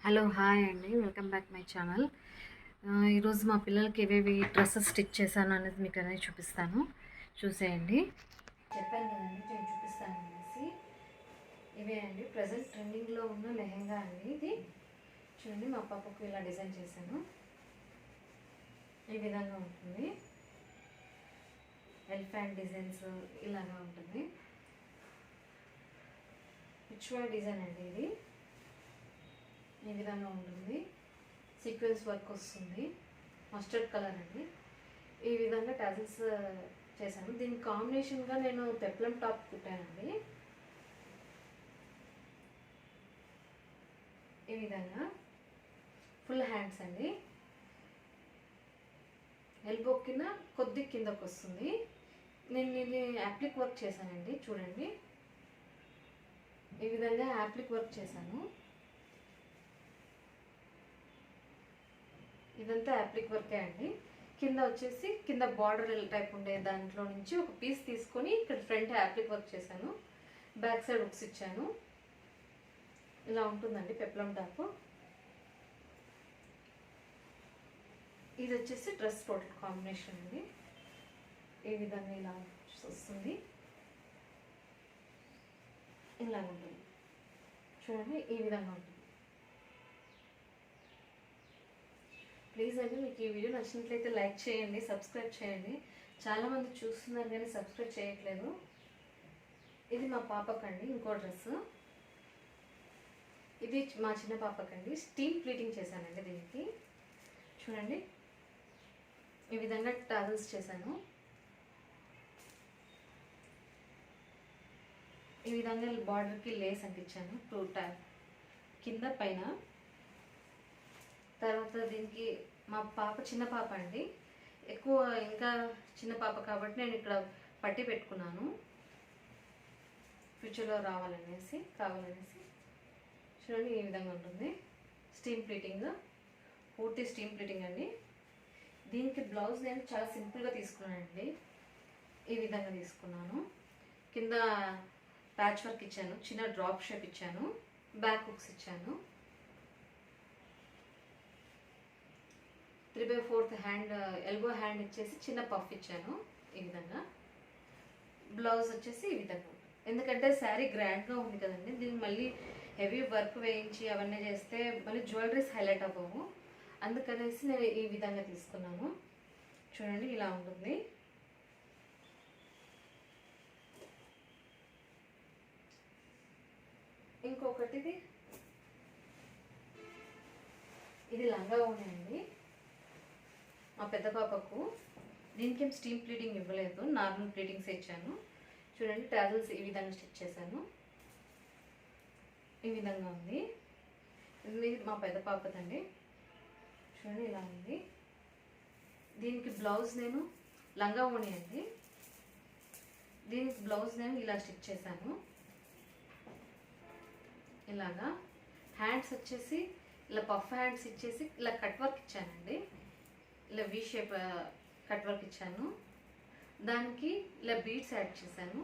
Hello hi అండి. Welcome back my channel. ఈరోజు మా పిల్లలకి ఏవేవి డ్రెస్సెస్ స్టిచ్ చేశాను అనేది మీకు అనేది చూపిస్తాను. చూసేయండి. చెప్పాను కదండి నేను చూపిస్తాను అనేసి. ఇవే అండి ప్రజెంట్ ట్రెండింగ్లో ఉన్న లెహెంగా అండి ఇది. చూడండి మా పాపకు ఇలా డిజైన్ చేశాను. ఈ విధంగా ఉంటుంది. ఎలిఫెంట్ డిజైన్స్ ఇలాగా ఉంటుంది. పిచ్వాయ్ డిజైన్ అండి ఇది. ఈ విధంగా ఉంటుంది. సీక్వెన్స్ వర్క్ వస్తుంది. మస్టర్డ్ కలర్ అండి. ఈ విధంగా టాజిల్స్ చేశాను. దీనికి కాంబినేషన్గా నేను పెప్లం టాప్ కుట్టానండి. ఈ విధంగా ఫుల్ హ్యాండ్స్ అండి. ఎల్బో కింద కొద్ది కిందకు వస్తుంది. నేను ఇది యాప్లిక్ వర్క్ చేశానండి. చూడండి ఈ విధంగా యాప్లిక్ వర్క్ చేశాను. ఇదంతా యాప్లిక్ వర్కే అండి. కింద వచ్చేసి కింద బార్డర్ టైప్ ఉండే దాంట్లో నుంచి ఒక పీస్ తీసుకొని ఇక్కడ ఫ్రంట్ యాప్లిక్ వర్క్ చేశాను. బ్యాక్ సైడ్ హుక్స్ ఇచ్చాను. ఇలా ఉంటుందండి పెప్లం టాప్. ఇది వచ్చేసి డ్రెస్ టోటల్ కాంబినేషన్ అండి. ఈ విధంగా ఇలా వస్తుంది. ఇలా ఉంటుంది. చూడండి ఈ విధంగా ఉంటుంది. ప్లీజ్ అండి మీకు ఈ వీడియో నచ్చినట్లయితే లైక్ చేయండి, సబ్స్క్రైబ్ చేయండి. చాలామంది చూస్తున్నారు కానీ సబ్స్క్రైబ్ చేయట్లేదు. ఇది మా పాపకండి ఇంకో డ్రెస్. ఇది మా చిన్న పాపకండి. స్టీమ్ ప్లీటింగ్ చేశానండి దీనికి. చూడండి ఈ విధంగా టాజల్స్ చేశాను. ఈ విధంగా బార్డర్కి లేస్ అంటించాను. కింద పైన. తర్వాత దీనికి మా పాప చిన్న పాప అండి. ఎక్కువ ఇంకా చిన్న పాప కాబట్టి నేను ఇక్కడ పట్టి పెట్టుకున్నాను. ఫ్యూచర్లో కావాలనేసి చూడండి ఈ విధంగా ఉంటుంది. స్టీమ్ ప్లీటింగ్, పూర్తి స్టీమ్ ప్లీటింగ్ అండి. దీనికి బ్లౌజ్ నేను చాలా సింపుల్గా తీసుకున్నానండి. ఈ విధంగా తీసుకున్నాను. కింద ప్యాచ్ వర్క్ ఇచ్చాను, చిన్న డ్రాప్ షేప్ ఇచ్చాను, బ్యాక్ హుక్స్ ఇచ్చాను. 3/4 హ్యాండ్ ఎల్బో హ్యాండ్ ఇచ్చేసి చిన్న పఫ్ ఇచ్చాను. ఈ విధంగా బ్లౌజ్ వచ్చేసి ఈ విధంగా. ఎందుకంటే శారీ గ్రాండ్గా ఉంది కదండి, దీనికి మళ్ళీ హెవీ వర్క్ వేయించి అవన్నీ చేస్తే మళ్ళీ జ్యువెలరీస్ హైలైట్ అవ్వవు. అందుకనేసి నేను ఈ విధంగా తీసుకున్నాను. చూడండి ఇలా ఉంటుంది. ఇంకొకటిది ఇది లంగా ఉన్నాయండి మా పెద్ద పాపకు. దీనికి ఏం స్టీమ్ ప్లీటింగ్ ఇవ్వలేదు, నార్మల్ ప్లీటింగ్స్ ఇచ్చాను. చూడండి టాజల్స్ ఈ విధంగా స్టిచ్ చేశాను. ఈ విధంగా ఉంది. ఇది మా పెద్ద పాపదండి. చూడండి ఇలా ఉంది. దీనికి బ్లౌజ్ నేను లంగా ఓణి అండి. దీనికి బ్లౌజ్ నేను ఇలా స్టిచ్ చేశాను. ఇలాగా హ్యాండ్స్ వచ్చేసి ఇలా పఫ్ హ్యాండ్స్ ఇచ్చేసి ఇలా కట్ వర్క్ ఇచ్చానండి. ఇలా వి షేప్ కట్ వర్క్ ఇచ్చాను. దానికి ఇలా బీడ్స్ యాడ్ చేశాను.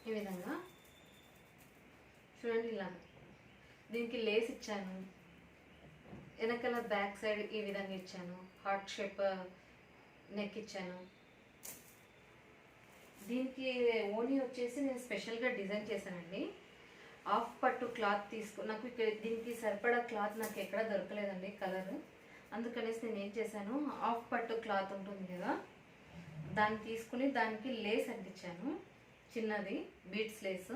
ఈ విధంగా చూడండి ఇలా. దీనికి లేస్ ఇచ్చాను. వెనకాల బ్యాక్ సైడ్ ఈ విధంగా ఇచ్చాను. హార్ట్ షేప్ నెక్ ఇచ్చాను. దీనికి ఓనీ వచ్చేసి నేను స్పెషల్గా డిజైన్ చేశానండి. హాఫ్ పట్టు క్లాత్ నాకు ఇక్కడ దీనికి సరిపడా క్లాత్ నాకు ఎక్కడ దొరకలేదండి కలర్. అందుకనేసి నేను ఏం చేశాను, హాఫ్ పట్టు క్లాత్ ఉంటుంది కదా, దాన్ని తీసుకుని దానికి లేస్ అంటించాను. చిన్నది బీడ్స్ లేస్.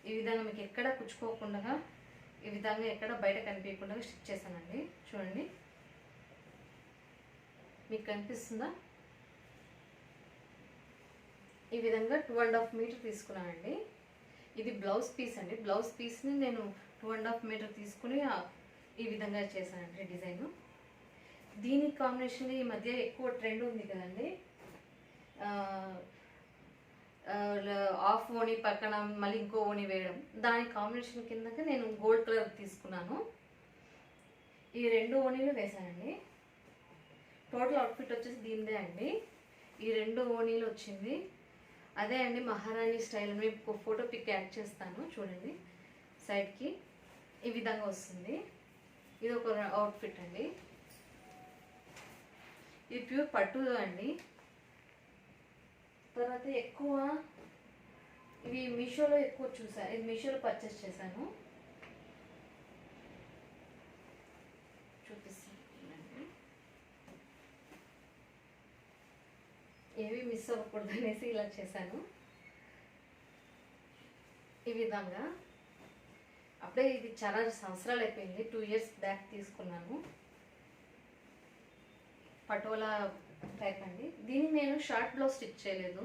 ఈ విధంగా మీకు ఎక్కడ కుచ్చుకోకుండా ఈ విధంగా ఎక్కడ బయట కనిపించకుండా స్టిచ్ చేశానండి. చూడండి మీకు కనిపిస్తుందా? ఈ విధంగా 2.5 మీటర్ తీసుకున్నానండి. ఇది బ్లౌజ్ పీస్ అండి. బ్లౌజ్ పీస్ని నేను 2.5 మీటర్ తీసుకుని ఈ విధంగా చేశానండి డిజైను. దీనికి కాంబినేషన్ ఈ మధ్య ఎక్కువ ట్రెండ్ ఉంది కదండి, ఆఫ్ ఓణి పక్కన మళ్ళీ ఇంకో ఓణి వేయడం. దాని కాంబినేషన్ కిందగా నేను గోల్డ్ కలర్ తీసుకున్నాను. ఈ 2 ఓణీలు వేసానండి. టోటల్ అవుట్ఫిట్ వచ్చేసి దీనిదే అండి. ఈ 2 ఓణీలు వచ్చింది. అదే అండి మహారాణి స్టైల్. మీకు ఫోటో పిక్ యాడ్ చేస్తాను చూడండి. సైడ్కి ఈ విధంగా వస్తుంది. ఇది ఒక అవుట్ఫిట్ అండి. ఇది ప్యూర్ పట్టు అండి. తర్వాత ఎక్కువ ఇవి మీషోలో ఎక్కువ చూసాను. ఇది మీషోలో పర్చేస్ చేశాను. చూపిస్తాను. ఏవి మిస్ అవ్వకూడదు అనేసి ఇలా చేశాను. ఈ విధంగా అప్పుడే ఇది చాలా సంవత్సరాలు అయిపోయింది. 2 years బ్యాక్ తీసుకున్నాను. పటోలా టైప్ అండి. దీన్ని నేను షార్ట్ బ్లౌజ్ స్టిచ్ చేయలేదు,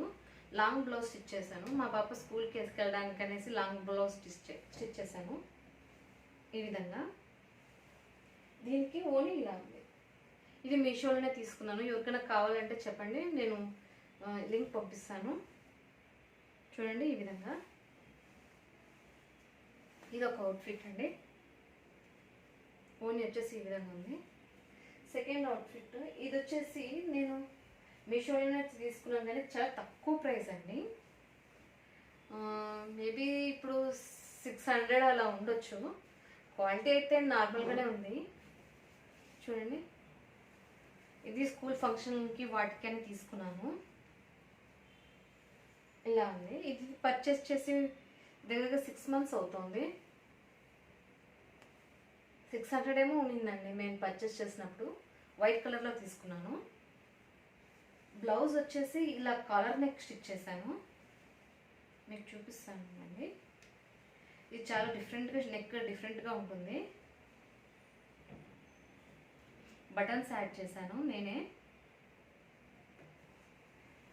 లాంగ్ బ్లౌజ్ స్టిచ్ చేశాను. మా పాప స్కూల్కి వేసుకెళ్ళడానికి అనేసి లాంగ్ బ్లౌజ్ స్టిచ్ చేశాను. ఈ విధంగా దీనికి ఓని ఇలా ఉంది. ఇది మీషోలోనే తీసుకున్నాను. ఎవరికైనా కావాలంటే చెప్పండి, నేను లింక్ పంపిస్తాను. చూడండి ఈ విధంగా. ఇది ఒక అవుట్ఫిట్ అండి. ఓని వచ్చేసి ఈ విధంగా ఉంది. సెకండ్ అవుట్ఫిట్ ఇది వచ్చేసి నేను మీషోలోనే తీసుకున్నాను, కానీ చాలా తక్కువ ప్రైస్ అండి. మేబీ ఇప్పుడు 600 అలా ఉండొచ్చు. క్వాలిటీ అయితే నార్మల్గానే ఉంది. చూడండి, ఇది స్కూల్ ఫంక్షన్కి వాటికైనా తీసుకున్నాను. ఇలా ఉంది. ఇది పర్చేస్ చేసి దగ్గరగా 6 months అవుతుంది. 600 ఏమో ఉండిందండి నేను పర్చేస్ చేసినప్పుడు. వైట్ కలర్లో తీసుకున్నాను. బ్లౌజ్ వచ్చేసి ఇలా కాలర్ నెక్ స్టిచ్ చేశాను. మీకు చూపిస్తాను అండి. ఇది చాలా డిఫరెంట్గా, నెక్ డిఫరెంట్గా ఉంటుంది. బటన్స్ యాడ్ చేశాను నేనే.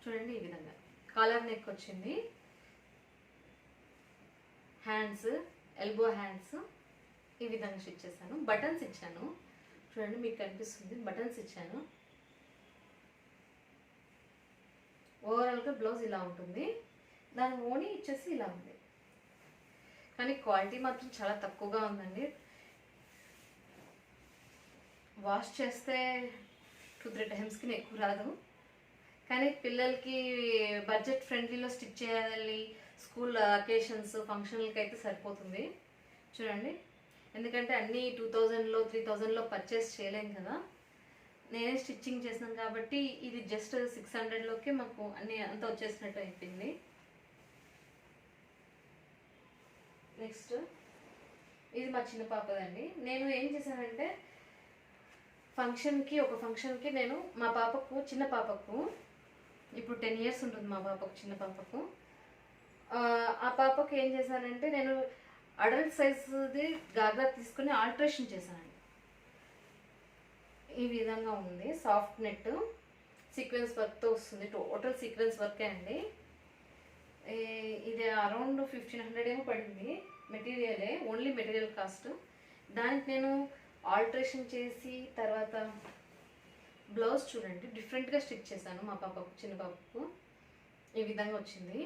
చూడండి ఈ విధంగా కాలర్ నెక్ వచ్చింది. హ్యాండ్స్, ఎల్బో హ్యాండ్స్ ఈ విధంగా స్టిచ్ చేశాను. బటన్స్ ఇచ్చాను. చూడండి మీకు కనిపిస్తుంది, బటన్స్ ఇచ్చాను. ఓవరాల్గా బ్లౌజ్ ఇలా ఉంటుంది. దాని ఓని ఇచ్చేసి ఇలా ఉంది. కానీ క్వాలిటీ మాత్రం చాలా తక్కువగా ఉందండి. వాష్ చేస్తే 2-3 టైమ్స్కి ఎక్కువ రాదు. కానీ పిల్లలకి బడ్జెట్ ఫ్రెండ్లీలో స్టిచ్ చేయాలి, స్కూల్ అకేషన్స్ ఫంక్షన్లకి అయితే సరిపోతుంది. చూడండి, ఎందుకంటే అన్నీ 2000లో 3000లో పర్చేస్ చేయలేం కదా. నేనే స్టిచ్చింగ్ చేసినాను కాబట్టి ఇది జస్ట్ 600లోకి మాకు అన్నీ అంతా వచ్చేసినట్టు అయిపోయింది. నెక్స్ట్ ఇది మా చిన్న పాపదండి. నేను ఏం చేశానంటే ఒక ఫంక్షన్కి నేను మా పాపకు, చిన్న పాపకు ఇప్పుడు 10 years ఉంటుంది మా పాపకు, చిన్న పాపకు. ఆ పాపకు ఏం చేశానంటే నేను అడల్ట్ సైజుది గాగ్రా తీసుకుని ఆల్ట్రేషన్ చేశానండి. ఈ విధంగా ఉంది. సాఫ్ట్ నెట్ సీక్వెన్స్ వర్క్తో వస్తుంది. టోటల్ సీక్వెన్స్ వర్కే అండి. ఇది అరౌండ్ 1500 ఏమో పడింది. మెటీరియలే, ఓన్లీ మెటీరియల్ కాస్ట్. దానికి నేను ఆల్ట్రేషన్ చేసి తర్వాత బ్లౌజ్ చూడండి డిఫరెంట్గా స్టిచ్ చేశాను మా పాపకు, చిన్న పాపకు. ఈ విధంగా వచ్చింది.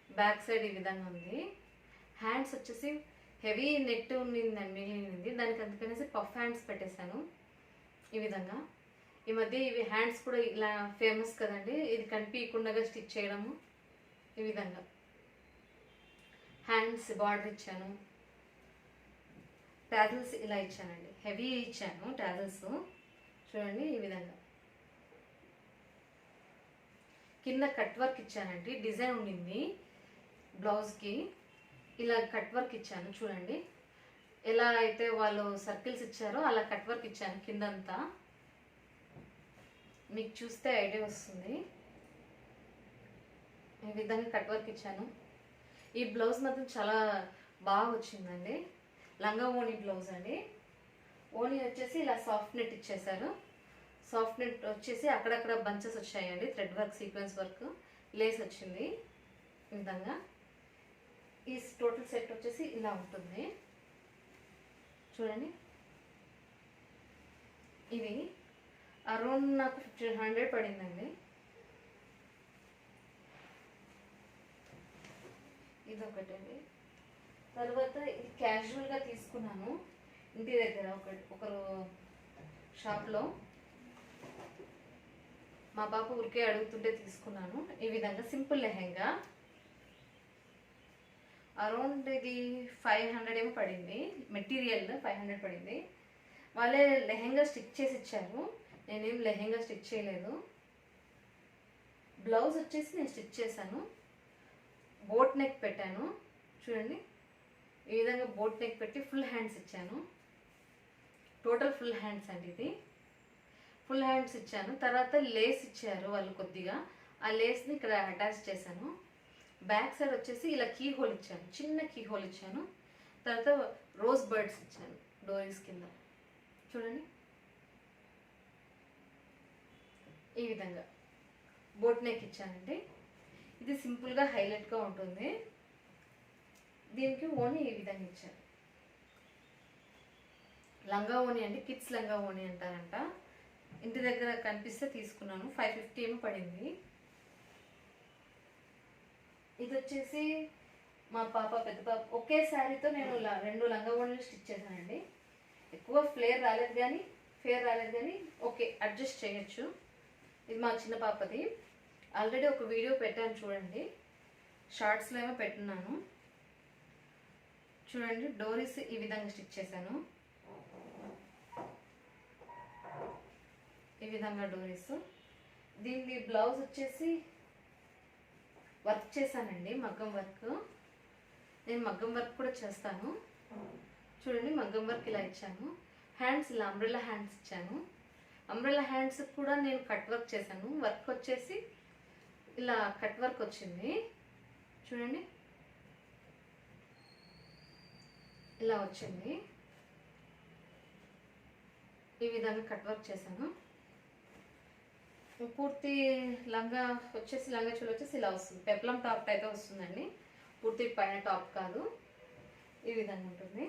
బ్యాక్ సైడ్ ఈ విధంగా ఉంది. హ్యాండ్స్ వచ్చేసి హెవీ నెట్ ఉండిందండి, మిగిలింది. దానికి అందుకనేసి పఫ్ హ్యాండ్స్ పెట్టేశాను ఈ విధంగా. ఈ మధ్య ఇవి హ్యాండ్స్ కూడా ఇలా ఫేమస్ కదండి, ఇది కనిపించకుండా స్టిచ్ చేయడము. ఈ విధంగా హ్యాండ్స్ బార్డర్ ఇచ్చాను. టాజిల్స్ ఇలా ఇచ్చానండి, హెవీ ఇచ్చాను టాజిల్స్. చూడండి ఈ విధంగా. కింద కట్ వర్క్ ఇచ్చానండి, డిజైన్ ఉండింది బ్లౌజ్కి. ఇలా కట్ వర్క్ ఇచ్చాను. చూడండి ఎలా అయితే వాళ్ళు సర్కిల్స్ ఇచ్చారో అలా కట్ వర్క్ ఇచ్చాను కిందంతా. మీకు చూస్తే ఐడియా వస్తుంది. ఈ విధంగా కట్ వర్క్ ఇచ్చాను. ఈ బ్లౌజ్ మాత్రం చాలా బాగా వచ్చిందండి. లంగా ఓణి బ్లౌజ్ అండి. ఓణి వచ్చేసి ఇలా సాఫ్ట్ నెట్ ఇచ్చేసారు. సాఫ్ట్ నెట్ వచ్చేసి అక్కడక్కడ బంచెస్ వచ్చాయండి, thread work, sequence work, lace వచ్చింది ఈ విధంగా. ఈ టోటల్ సెట్ వచ్చేసి ఇలా ఉంటుంది. చూడండి, ఇది అరౌండ్ నాకు 1500 పడిందండి. ఇదొకటండి. తర్వాత ఇది క్యాజువల్గా తీసుకున్నాను ఇంటి దగ్గర ఒకరు షాప్లో. మా పాప ఊరికే అడుగుతుంటే తీసుకున్నాను. ఈ విధంగా సింపుల్ లెహెంగా, అరౌండ్ ఇది 500 ఏమో పడింది. మెటీరియల్ 500 పడింది. వాళ్ళే లెహెంగా స్టిచ్ చేసి ఇచ్చారు, నేనేం లెహెంగా స్టిచ్ చేయలేదు. బ్లౌజ్ వచ్చేసి నేను స్టిచ్ చేశాను. బోట్ నెక్ పెట్టాను చూడండి. ఈ విధంగా బోట్ నెక్ పెట్టి ఫుల్ హ్యాండ్స్ ఇచ్చాను. టోటల్ ఫుల్ హ్యాండ్స్ అండి ఇది. ఫుల్ హ్యాండ్స్ ఇచ్చాను. తర్వాత లేస్ ఇచ్చారు వాళ్ళు కొద్దిగా, ఆ లేస్ని ఇక్కడ అటాచ్ చేశాను. బ్యాక్ సైడ్ వచ్చేసి ఇలా కీ హోల్ ఇచ్చాను, చిన్న కీ హోల్ ఇచ్చాను. తర్వాత రోజ్ బర్డ్స్ ఇచ్చాను డోరీస్ కింద చూడండి. ఈ విధంగా బోట్ నెక్ ఇచ్చానండి. ఇది సింపుల్గా హైలైట్గా ఉంటుంది. దీనికి ఓని ఈ విధంగా ఇచ్చాను. లంగా ఓని అండి, కిడ్స్ లంగా ఓని అంటారంట. ఇంటి దగ్గర కనిపిస్తే తీసుకున్నాను. 550 ఏమో పడింది. ఇది వచ్చేసి మా పాప పెద్ద పాప ఒకే శారీతో నేను 2 లంగా ఓనీలు స్టిచ్ చేశానండి. ఎక్కువ ఫేర్ రాలేదు కానీ ఓకే అడ్జస్ట్ చేయొచ్చు. ఇది మా చిన్న పాపది. ఆల్రెడీ ఒక వీడియో పెట్టాను చూడండి, షార్ట్స్లో ఏమో పెట్టున్నాను చూడండి. డోరీస్ ఈ విధంగా స్టిచ్ చేశాను. ఈ విధంగా డోరీస్. దీని బ్లౌజ్ వచ్చేసి వర్క్ చేశానండి, మగ్గం వర్క్. నేను మగ్గం వర్క్ కూడా చేస్తాను చూడండి. మగ్గం వర్క్ ఇలా ఇచ్చాను. హ్యాండ్స్ ఇలా అంబ్రెల్లా హ్యాండ్స్ ఇచ్చాను. అంబ్రెల్లా హ్యాండ్స్ కూడా నేను కట్ వర్క్ చేశాను. వర్క్ వచ్చేసి ఇలా కట్ వర్క్ వచ్చింది చూడండి, ఇలా వచ్చింది. ఈ విధంగా కట్ వర్క్ చేశాను. పూర్తి లంగా వచ్చేసి లంగా చోళీ వచ్చేసి ఇలా వస్తుంది, పెప్లం టాప్ టైప్ వస్తుందండి, పూర్తి పైన టాప్ కాదు. ఈ విధంగా ఉంటుంది.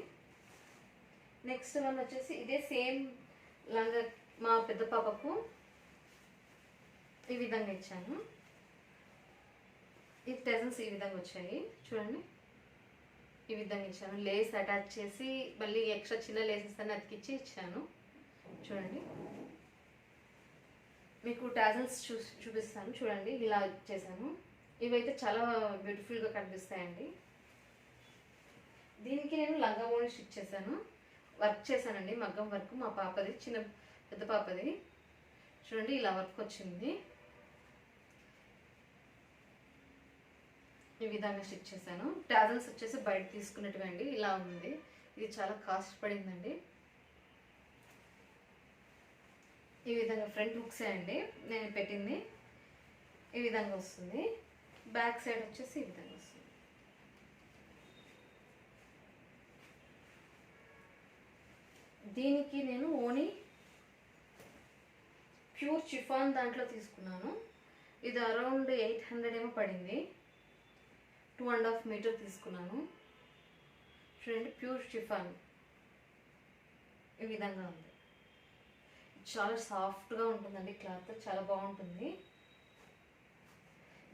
నెక్స్ట్ వన్ వచ్చేసి ఇదే సేమ్ లంగా మా పెద్ద పాపకు ఈ విధంగా ఇచ్చాను. ఈ టెజన్స్ ఈ విధంగా వచ్చాయి చూడండి. ఈ విధంగా ఇచ్చాను. లేస్ అటాచ్ చేసి మళ్ళీ ఎక్స్ట్రా చిన్న లేసెస్ అని అతికిచ్చి ఇచ్చాను చూడండి. మీకు టాజల్స్ చూపిస్తాను చూడండి. ఇలా చేశాను. ఇవైతే చాలా బ్యూటిఫుల్గా కనిపిస్తాయండి. దీనికి నేను లంగా ఓణి స్టిచ్ చేశాను, వర్క్ చేశానండి, మగ్గం వర్క్. మా పాపది, పెద్ద పాపది చూడండి. ఇలా వర్క్ వచ్చింది. ఈ విధంగా స్టిచ్ చేశాను. టాజల్స్ వచ్చేసి బయట తీసుకున్నట్టువండి. ఇలా ఉంది. ఇది చాలా కాస్ట్ పడిందండి. ఈ విధంగా ఫ్రంట్ హుక్సే అండి నేను పెట్టింది. ఈ విధంగా వస్తుంది. బ్యాక్ సైడ్ వచ్చేసి ఈ విధంగా వస్తుంది. దీనికి నేను ఓని ప్యూర్ చిఫాన్ దాంట్లో తీసుకున్నాను. ఇది అరౌండ్ 800 ఏమో పడింది. 2.5 మీటర్ తీసుకున్నాను చూడండి. ప్యూర్ చిఫాన్ ఈ విధంగా ఉంది. చాలా సాఫ్ట్గా ఉంటుందండి క్లాత్, చాలా బాగుంటుంది.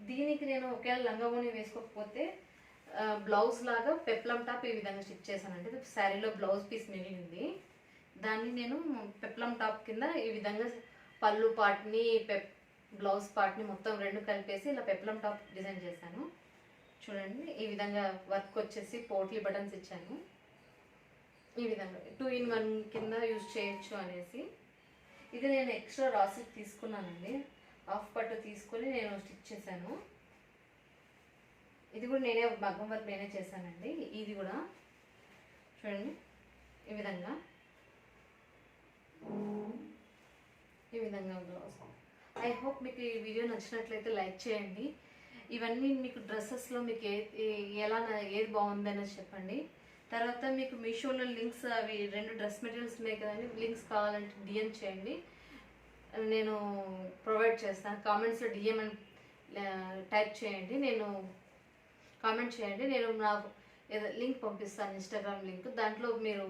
దీనికి నేను ఒకవేళ లంగా ఓణి వేసుకోకపోతే బ్లౌజ్ లాగా పెప్లం టాప్ ఈ విధంగా స్టిచ్ చేశానండి. శారీలో బ్లౌజ్ పీస్ మిగిలింది, దాన్ని నేను పెప్లం టాప్ కింద ఈ విధంగా పళ్ళు పార్ట్ని బ్లౌజ్ పార్ట్ని మొత్తం రెండు కలిపేసి ఇలా పెప్లం టాప్ డిజైన్ చేశాను చూడండి. ఈ విధంగా వర్క్ వచ్చేసి పోట్లీ బటన్స్ ఇచ్చాను. ఈ విధంగా 2-in-1 కింద యూజ్ చేయొచ్చు అనేసి. ఇది నేను ఎక్స్ట్రా రా సిల్క్ తీసుకున్నానండి. హాఫ్ పట్టు తీసుకొని నేను స్టిచ్ చేశాను. ఇది కూడా నేనే మగ్గం వర్క్ నేనే చేశానండి. ఇది కూడా చూడండి. ఈ విధంగా బ్లౌజ్. ఐ హోప్ మీకు ఈ వీడియో నచ్చినట్లయితే లైక్ చేయండి. ఇవన్నీ మీకు డ్రెస్సెస్లో మీకు ఏది బాగుందనేది చెప్పండి. తర్వాత మీకు మీషోలో లింక్స్ అవి 2 డ్రెస్ మెటీరియల్స్ ఉన్నాయి కదండి, లింక్స్ కావాలంటే డిఎం చేయండి, నేను ప్రొవైడ్ చేస్తాను. కామెంట్స్లో డిఎం అని టైప్ చేయండి, నేను కామెంట్ చేయండి, నేను నాకు లింక్ పంపిస్తాను, ఇన్స్టాగ్రామ్ లింక్. దాంట్లో మీరు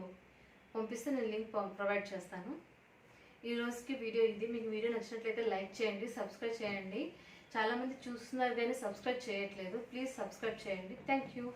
పంపిస్తే నేను లింక్ ప్రొవైడ్ చేస్తాను. ఈ రోజుకి వీడియో ఇది. మీకు వీడియో నచ్చినట్లయితే లైక్ చేయండి, సబ్స్క్రైబ్ చేయండి. చాలామంది చూస్తున్నారు కానీ సబ్స్క్రైబ్ చేయట్లేదు. ప్లీజ్ సబ్స్క్రైబ్ చేయండి. Thank you.